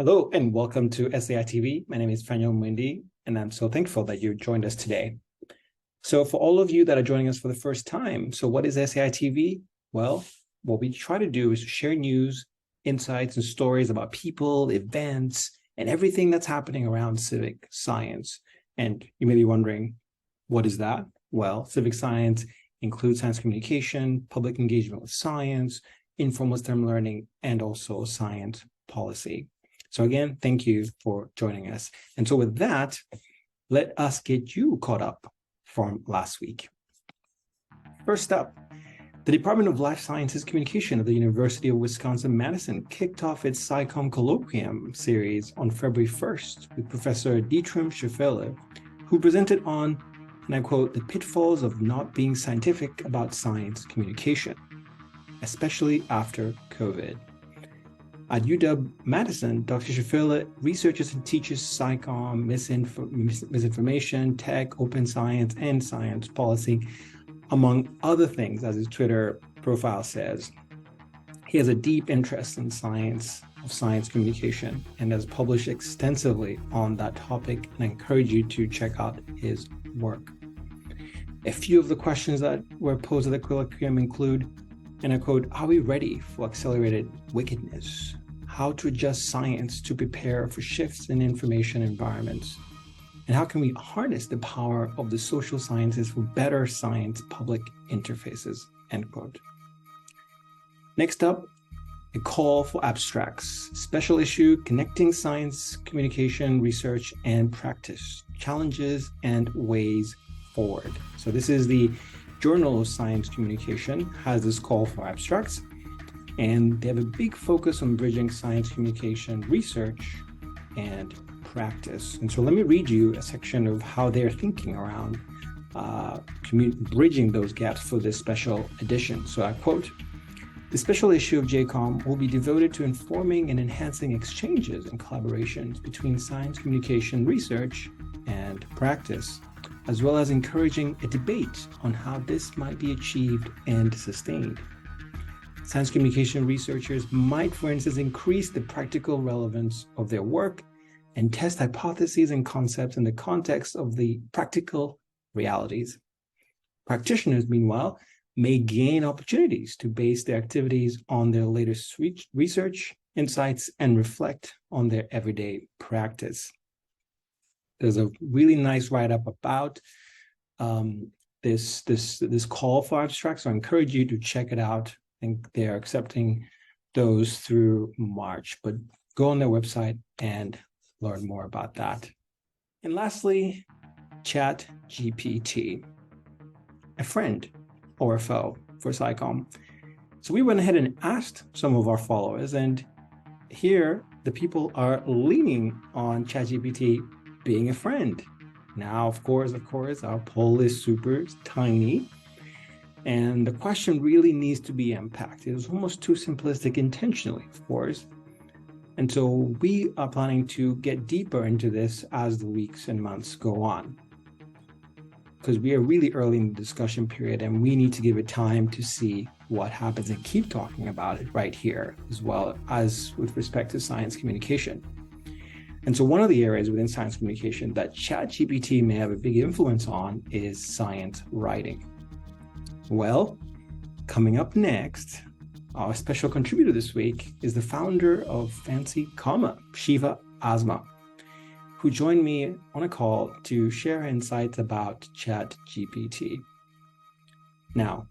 Hello and welcome to SAi TV. My name is Fanuel Muindi, and I'm so thankful that you joined us today. So for all of you that are joining us for the first time, so what is SAi TV? Well, what we try to do is share news, insights, and stories about people, events, and everything that's happening around civic science. And you may be wondering, what is that? Well, civic science includes science communication, public engagement with science, informal STEM learning, and also science policy. So again, thank you for joining us. And so with that, let us get you caught up from last week. First up, the Department of Life Sciences Communication of the University of Wisconsin-Madison kicked off its SciComm Colloquium series on February 1st with Professor Dietram Scheffele, who presented on, and I quote, the pitfalls of not being scientific about science communication, especially after COVID. At UW-Madison, Dr. Scheffele researches and teaches SciComm, misinformation, tech, open science, and science policy, among other things, as his Twitter profile says. He has a deep interest in science communication and has published extensively on that topic, and I encourage you to check out his work. A few of the questions that were posed at the colloquium include, and I quote, are we ready for accelerated wickedness? How to adjust science to prepare for shifts in information environments? And how can we harness the power of the social sciences for better science public interfaces, end quote. Next up, a call for abstracts, special issue connecting science, communication, research, and practice, challenges and ways forward. So this is the Journal of Science Communication has this call for abstracts, and they have a big focus on bridging science communication research and practice. And so let me read you a section of how they're thinking around bridging those gaps for this special edition. So I quote, the special issue of JCOM will be devoted to informing and enhancing exchanges and collaborations between science communication research and practice, as well as encouraging a debate on how this might be achieved and sustained. Science communication researchers might, for instance, increase the practical relevance of their work and test hypotheses and concepts in the context of the practical realities. Practitioners, meanwhile, may gain opportunities to base their activities on their latest research, insights, and reflect on their everyday practice. There's a really nice write-up about this call for abstracts, so I encourage you to check it out. I think they're accepting those through March, but go on their website and learn more about that. And lastly, ChatGPT, a friend or a foe for SciComm. So we went ahead and asked some of our followers, and here the people are leaning on ChatGPT being a friend. Now, of course, our poll is super tiny, and the question really needs to be unpacked. It was almost too simplistic intentionally, of course. And so we are planning to get deeper into this as the weeks and months go on, because we are really early in the discussion period and we need to give it time to see what happens and keep talking about it right here, as well as with respect to science communication. And so one of the areas within science communication that ChatGPT may have a big influence on is science writing. Well, coming up next, our special contributor this week is the founder of Fancy Comma, Sheeva Azma, who joined me on a call to share her insights about ChatGPT. Now,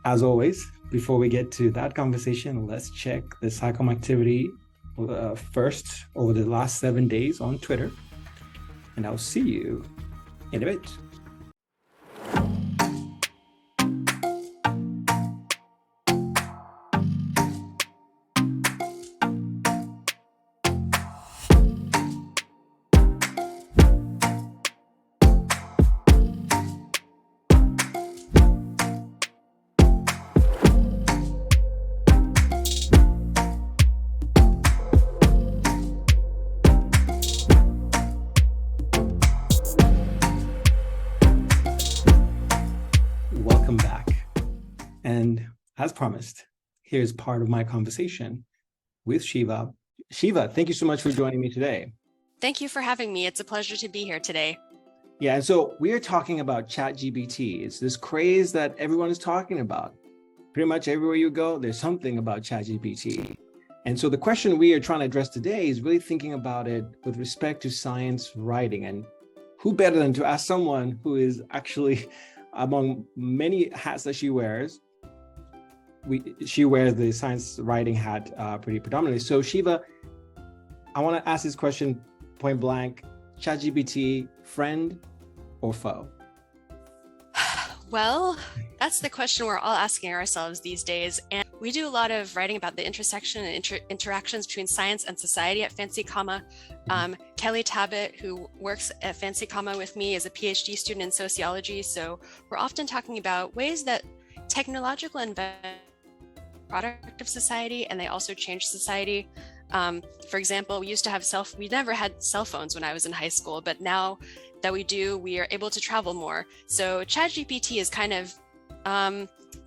as always, before we get to that conversation, let's check the SciComm activity first over the last 7 days on Twitter, and I'll see you in a bit. Welcome back. And as promised, here's part of my conversation with Sheeva Sheeva, thank you so much for joining me today. Thank you for having me. It's a pleasure to be here today. Yeah, and so we are talking about ChatGPT. It's this craze that everyone is talking about. Pretty much everywhere you go, there's something about ChatGPT. And so the question we are trying to address today is really thinking about it with respect to science writing. And who better than to ask someone who is actually, among many hats that she wears, she wears the science writing hat pretty predominantly. So Sheeva, I want to ask this question point blank. ChatGPT, friend or foe? Well, that's the question we're all asking ourselves these days. And we do a lot of writing about the intersection and interactions between science and society at Fancy Comma. Kelly Tabbitt, who works at Fancy Comma with me, is a PhD student in sociology. So we're often talking about ways that technological inventions are a product of society, and they also change society. For example, we never had cell phones when I was in high school, but now that we do, we are able to travel more. So ChatGPT is kind of,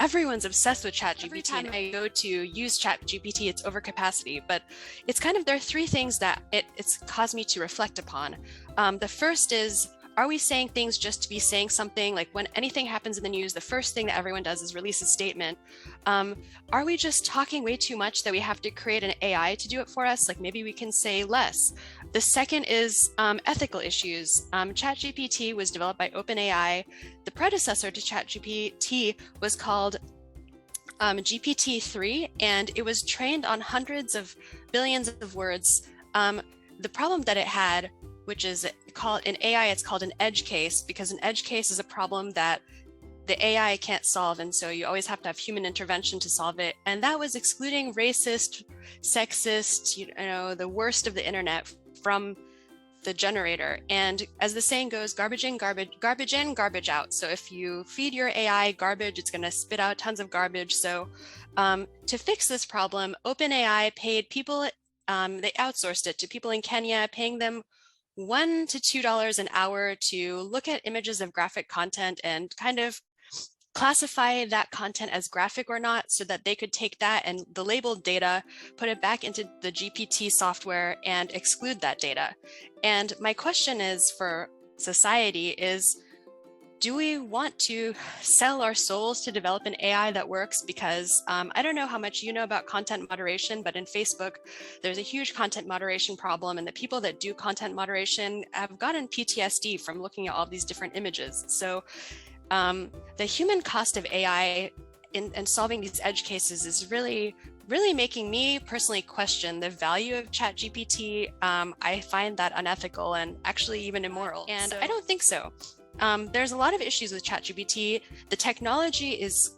everyone's obsessed with ChatGPT. Every time I go to use ChatGPT, it's overcapacity, but it's kind of, there are three things that it's caused me to reflect upon. The first is, are we saying things just to be saying something? Like when anything happens in the news, the first thing that everyone does is release a statement. Are we just talking way too much that we have to create an AI to do it for us? Like maybe we can say less. The second is ethical issues. ChatGPT was developed by OpenAI. The predecessor to ChatGPT was called GPT-3, and it was trained on hundreds of billions of words. The problem that it had, which is called in AI, it's called an edge case, because an edge case is a problem that the AI can't solve. And so you always have to have human intervention to solve it. And that was excluding racist, sexist, the worst of the internet from the generator. And as the saying goes, garbage in, garbage out. So if you feed your AI garbage, it's going to spit out tons of garbage. So to fix this problem, OpenAI paid people, they outsourced it to people in Kenya, paying them $1 to $2 an hour to look at images of graphic content and kind of classify that content as graphic or not, so that they could take that and the labeled data, put it back into the GPT software and exclude that data. And my question is for society is, do we want to sell our souls to develop an AI that works? Because I don't know how much you know about content moderation, but in Facebook, there's a huge content moderation problem. And the people that do content moderation have gotten PTSD from looking at all these different images. So the human cost of AI in solving these edge cases is really making me personally question the value of ChatGPT. I find that unethical and actually even immoral. And I don't think so. There's a lot of issues with ChatGPT. The technology is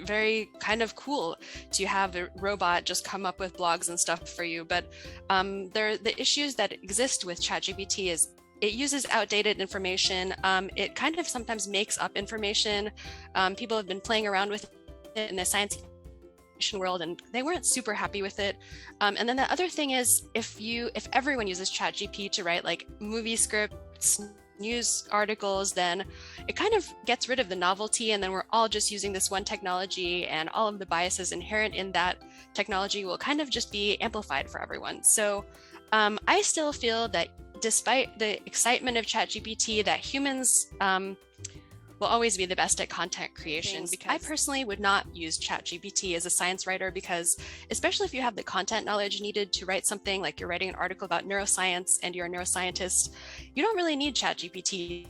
very kind of cool to have a robot just come up with blogs and stuff for you. But the issues that exist with ChatGPT is it uses outdated information. It kind of sometimes makes up information. People have been playing around with it in the science world and they weren't super happy with it. And then the other thing is, if everyone uses ChatGPT to write like movie scripts, news articles, then it kind of gets rid of the novelty, and then we're all just using this one technology, and all of the biases inherent in that technology will kind of just be amplified for everyone. So I still feel that despite the excitement of ChatGPT, that humans will always be the best at content creation. Because I personally would not use ChatGPT as a science writer, because especially if you have the content knowledge needed to write something, like you're writing an article about neuroscience and you're a neuroscientist, you don't really need ChatGPT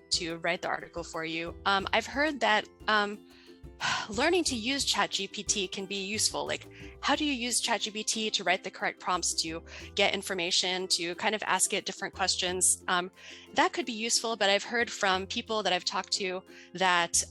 to write the article for you. I've heard that learning to use ChatGPT can be useful. Like, how do you use ChatGPT to write the correct prompts to get information, to kind of ask it different questions? That could be useful, but I've heard from people that I've talked to that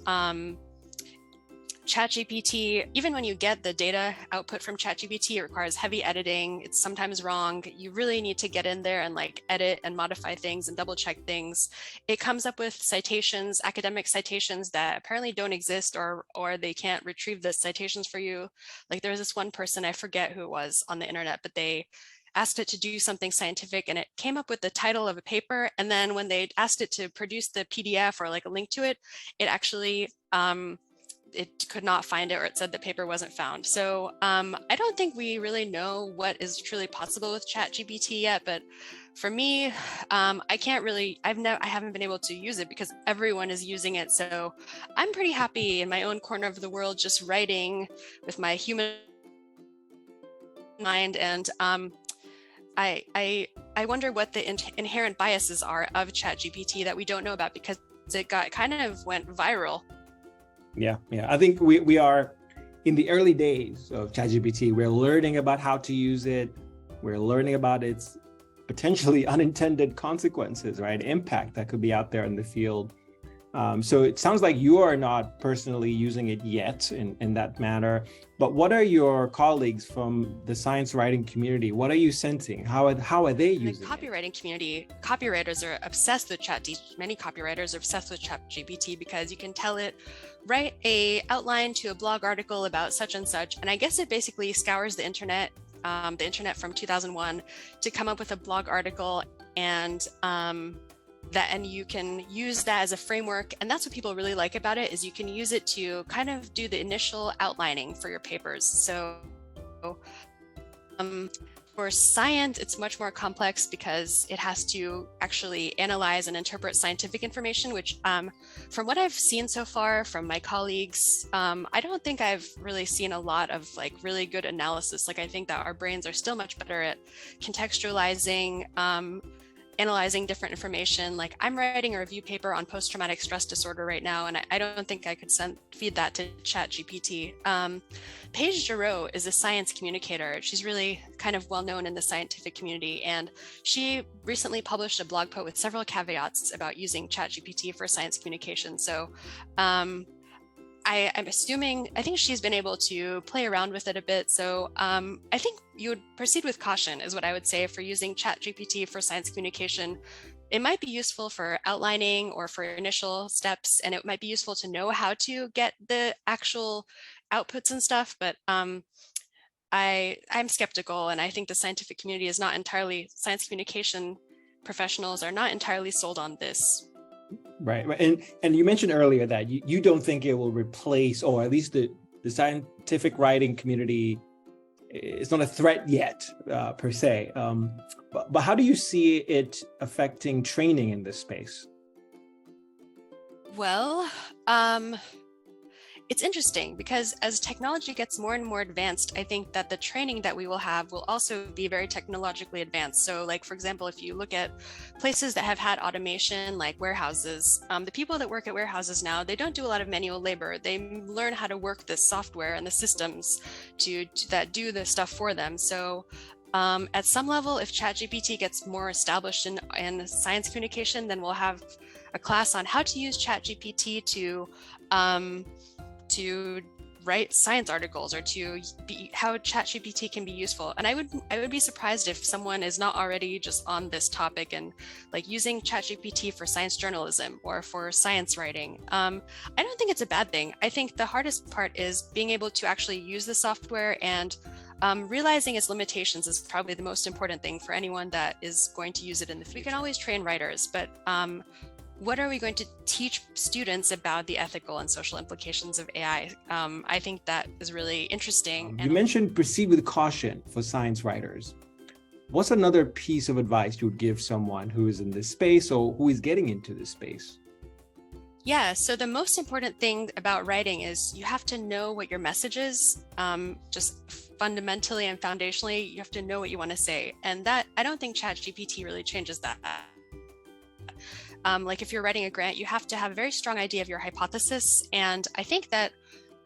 ChatGPT, even when you get the data output from ChatGPT, it requires heavy editing. It's sometimes wrong. You really need to get in there and like edit and modify things and double check things. It comes up with citations, academic citations that apparently don't exist, or they can't retrieve the citations for you. Like there was this one person, I forget who it was on the internet, but they asked it to do something scientific and it came up with the title of a paper. And then when they asked it to produce the PDF or like a link to it, it actually it could not find it, or it said the paper wasn't found. So I don't think we really know what is truly possible with ChatGPT yet, but for me, I can't really, I haven't been able to use it because everyone is using it. So I'm pretty happy in my own corner of the world, just writing with my human mind. And I wonder what the inherent biases are of ChatGPT that we don't know about, because it kind of went viral. Yeah. I think we are in the early days of ChatGPT. We're learning about how to use it. We're learning about its potentially unintended consequences, right? Impact that could be out there in the field. So it sounds like you are not personally using it yet in that manner, but what are your colleagues from the science writing community? What are you sensing? How are they using the copywriting community? Copywriters are obsessed with many copywriters are obsessed with ChatGPT because you can tell it, write a outline to a blog article about such and such. And I guess it basically scours the internet from 2001 to come up with a blog article, and you can use that as a framework. And that's what people really like about it, is you can use it to kind of do the initial outlining for your papers. So for science, it's much more complex because it has to actually analyze and interpret scientific information, which from what I've seen so far from my colleagues, I don't think I've really seen a lot of like really good analysis. Like, I think that our brains are still much better at contextualizing, analyzing different information. Like, I'm writing a review paper on post-traumatic stress disorder right now, and I don't think I could feed that to ChatGPT. Paige Giroux is a science communicator. She's really kind of well known in the scientific community, and she recently published a blog post with several caveats about using ChatGPT for science communication. So I'm assuming, I think she's been able to play around with it a bit. So I think you would proceed with caution, is what I would say, for using ChatGPT for science communication. It might be useful for outlining or for initial steps, and it might be useful to know how to get the actual outputs and stuff, but I'm skeptical, and I think the scientific community is not entirely, science communication professionals are not entirely sold on this. Right. And you mentioned earlier that you don't think it will replace, or at least the scientific writing community is not a threat yet, per se. But how do you see it affecting training in this space? Well, it's interesting because as technology gets more and more advanced, I think that the training that we will have will also be very technologically advanced. So, like, for example, if you look at places that have had automation, like warehouses, the people that work at warehouses now, they don't do a lot of manual labor. They learn how to work the software and the systems that do the stuff for them. So at some level, if ChatGPT gets more established in science communication, then we'll have a class on how to use ChatGPT to write science articles, or how ChatGPT can be useful. And I would be surprised if someone is not already just on this topic and like using ChatGPT for science journalism or for science writing. I don't think it's a bad thing. I think the hardest part is being able to actually use the software, and realizing its limitations is probably the most important thing for anyone that is going to use it in the future. We can always train writers, but what are we going to teach students about the ethical and social implications of AI? I think that is really interesting. You mentioned proceed with caution for science writers. What's another piece of advice you would give someone who is in this space or who is getting into this space? Yeah, so the most important thing about writing is you have to know what your message is. Just fundamentally and foundationally, you have to know what you want to say. And that, I don't think ChatGPT really changes that. Like, if you're writing a grant, you have to have a very strong idea of your hypothesis. And I think that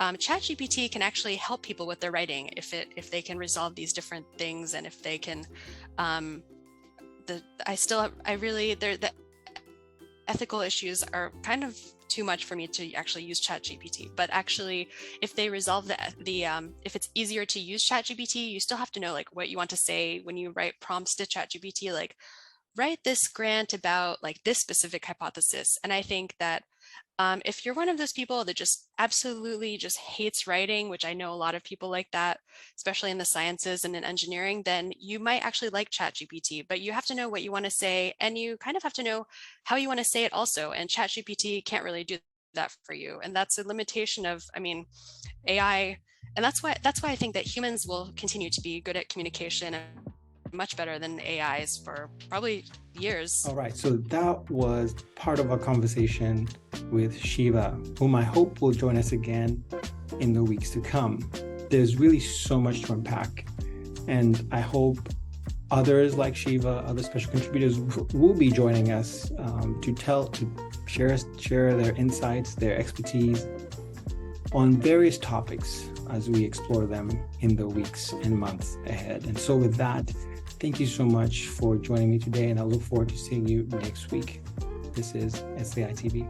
ChatGPT can actually help people with their writing if they can resolve these different things, and if they can, the ethical issues are kind of too much for me to actually use ChatGPT. But actually, if they resolve if it's easier to use ChatGPT, you still have to know like what you want to say when you write prompts to ChatGPT, like, write this grant about like this specific hypothesis. And I think that if you're one of those people that just absolutely just hates writing, which I know a lot of people like that, especially in the sciences and in engineering, then you might actually like ChatGPT. But you have to know what you want to say, and you kind of have to know how you want to say it also. And ChatGPT can't really do that for you. And that's a limitation of, I mean, AI. And that's why I think that humans will continue to be good at communication and much better than AIs for probably years. All right, so that was part of our conversation with Sheeva, whom I hope will join us again in the weeks to come. There's really so much to unpack, and I hope others like Sheeva, other special contributors will be joining us to share their insights, their expertise on various topics as we explore them in the weeks and months ahead. And so with that, thank you so much for joining me today, and I look forward to seeing you next week. This is SAi TV.